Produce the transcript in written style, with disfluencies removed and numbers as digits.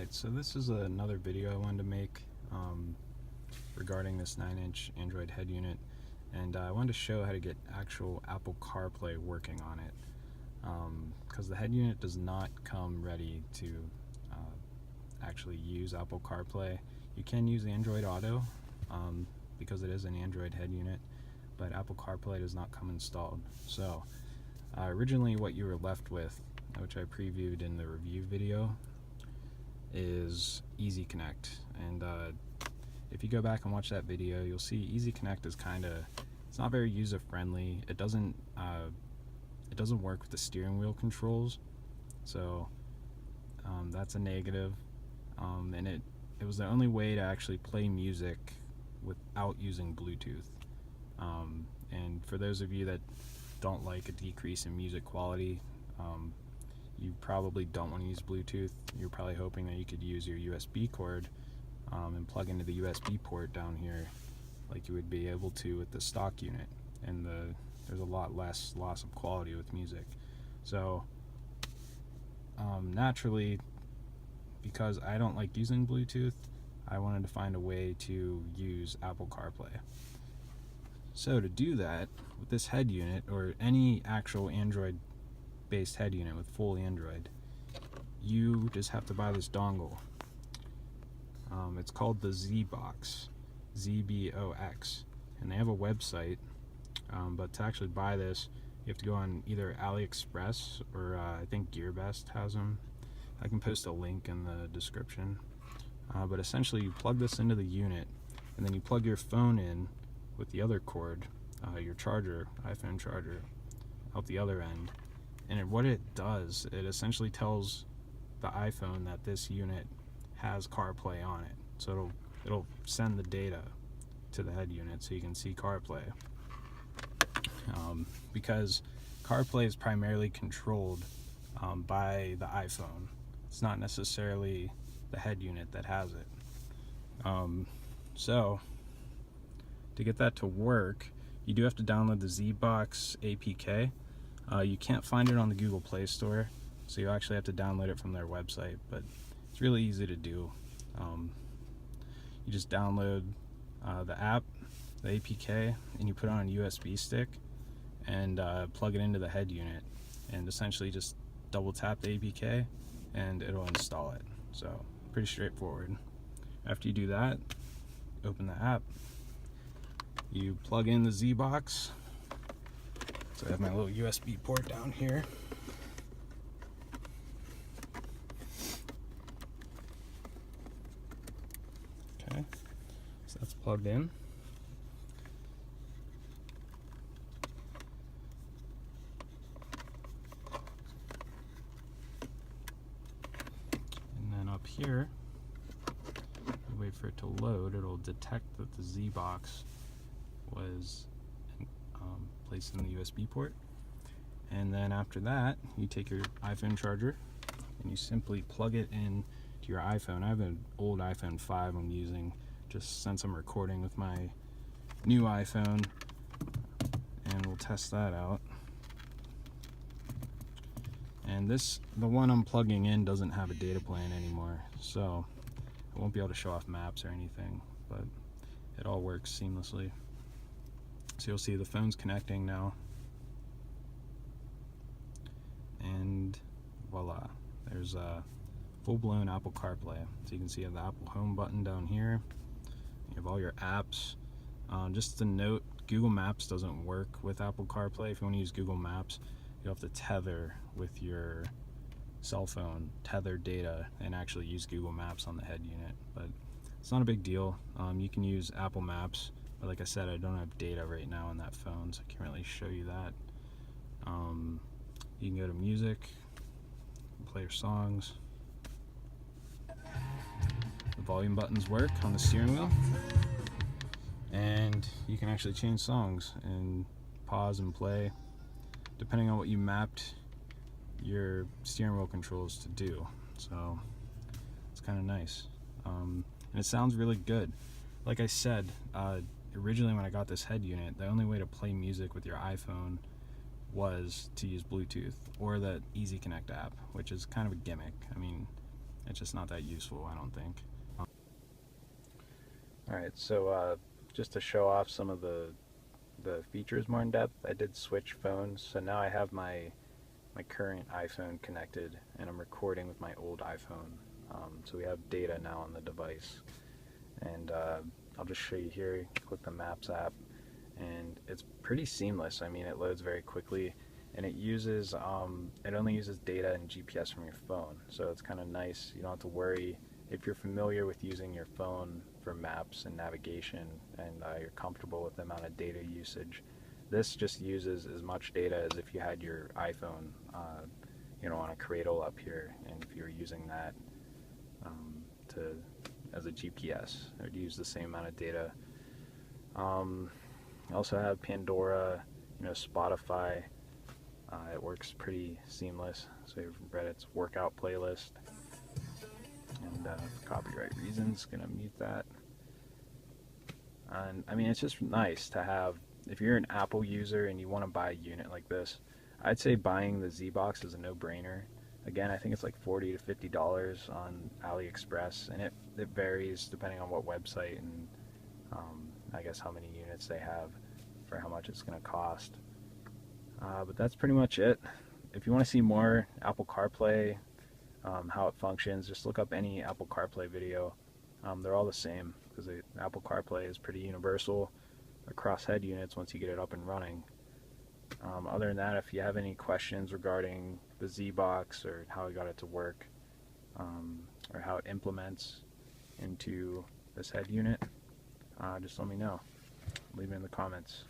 Alright, so this is another video I wanted to make regarding this 9-inch Android head unit, and I wanted to show how to get actual Apple CarPlay working on it, because the head unit does not come ready to actually use Apple CarPlay. You can use Android Auto because it is an Android head unit, but Apple CarPlay does not come installed. So originally what you were left with, which I previewed in the review video, is Easy Connect, and if you go back and watch that video, you'll see Easy Connect is it's not very user friendly. It doesn't work with the steering wheel controls, so that's a negative, and it was the only way to actually play music without using Bluetooth, and for those of you that don't like a decrease in music quality, you probably don't want to use Bluetooth. You're probably hoping that you could use your USB cord and plug into the USB port down here like you would be able to with the stock unit, and there's a lot less loss of quality with music. So naturally, because I don't like using Bluetooth, I wanted to find a way to use Apple CarPlay. So to do that with this head unit, or any actual Android based head unit with full Android, you just have to buy this dongle. It's called the ZBOX, ZBOX, and they have a website, but to actually buy this you have to go on either AliExpress or I think GearBest has them. I can post a link in the description, but essentially you plug this into the unit, and then you plug your phone in with the other cord, your charger, iPhone charger, out the other end. And what it does, it essentially tells the iPhone that this unit has CarPlay on it. So it'll send the data to the head unit so you can see CarPlay. Because CarPlay is primarily controlled by the iPhone. It's not necessarily the head unit that has it. So to get that to work, you do have to download the ZBOX APK. You can't find it on the Google Play Store, so you actually have to download it from their website, but it's really easy to do. You just download the app, the APK, and you put it on a USB stick and plug it into the head unit, and essentially just double tap the APK and it'll install it. So pretty straightforward. After you do that, open the app, you plug in the ZBOX. So I have my little USB port down here. Okay, so that's plugged in. And then up here, you wait for it to load. It'll detect that the ZBOX was placed in the USB port, and then after that you take your iPhone charger and you simply plug it in to your iPhone. I have an old iPhone 5 I'm using just since I'm recording with my new iPhone, and we'll test that out. And the one I'm plugging in doesn't have a data plan anymore, so I won't be able to show off maps or anything, but it all works seamlessly. So you'll see the phone's connecting now, and voila, there's a full-blown Apple CarPlay. So you can see you have the Apple Home button down here, you have all your apps. Just a note, Google Maps doesn't work with Apple CarPlay. If you want to use Google Maps, you have to tether with your cell phone, tether data, and actually use Google Maps on the head unit, but it's not a big deal. You can use Apple Maps, but like I said, I don't have data right now on that phone, so I can't really show you that. You can go to music, play your songs. The volume buttons work on the steering wheel, and you can actually change songs and pause and play depending on what you mapped your steering wheel controls to do. So it's kind of nice, and it sounds really good. Like I said, originally when I got this head unit, the only way to play music with your iPhone was to use Bluetooth or the Easy Connect app, which is kind of a gimmick. I mean, It's just not that useful, I don't think. Alright, so just to show off some of the features more in depth, I did switch phones, so now I have my current iPhone connected and I'm recording with my old iPhone. So we have data now on the device, and I'll just show you here. Click the Maps app and it's pretty seamless. I mean, it loads very quickly, and it uses it only uses data and GPS from your phone, so it's kind of nice. You don't have to worry if you're familiar with using your phone for maps and navigation, and you're comfortable with the amount of data usage. This just uses as much data as if you had your iPhone, you know, on a cradle up here, and if you were using that as a GPS, it would use the same amount of data. I also have Pandora, you know, Spotify. It works pretty seamless. So you have Reddit's workout playlist, and for copyright reasons, gonna mute that. And I mean, it's just nice to have. If you're an Apple user and you want to buy a unit like this, I'd say buying the ZBOX is a no-brainer. Again, I think it's like $40 to $50 on AliExpress, and it varies depending on what website and I guess how many units they have for how much it's going to cost. But that's pretty much it. If you want to see more Apple CarPlay, how it functions, just look up any Apple CarPlay video. They're all the same because Apple CarPlay is pretty universal across head units once you get it up and running. Other than that, if you have any questions regarding the ZBOX or how I got it to work, or how it implements into this head unit, just let me know. Leave it in the comments.